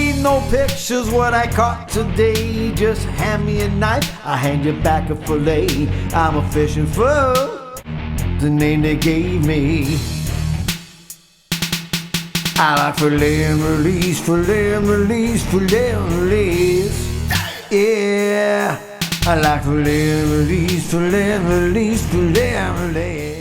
need no pictures what I caught today. Just hand me a knife, I'll hand you back a fillet. I'm a fishing for the name they gave me. I like fillet and release, fillet and release, fillet and release. Yeah, I like fillet and release, fillet and release, fillet and release.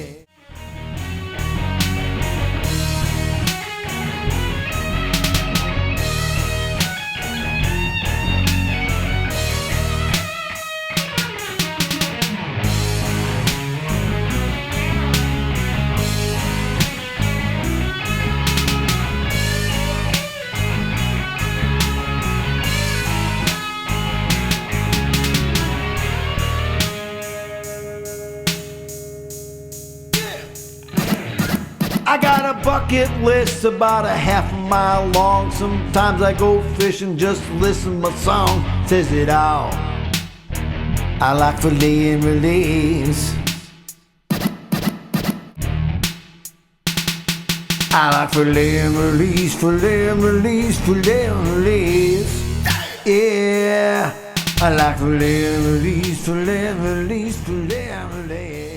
I got a bucket list about a half a mile long. Sometimes I go fishing just to listen to my song. Says it all. I like fillet and release. I like fillet and release, fillet and release, fillet and release. Yeah, I like fillet and release, fillet and release, fillet and release.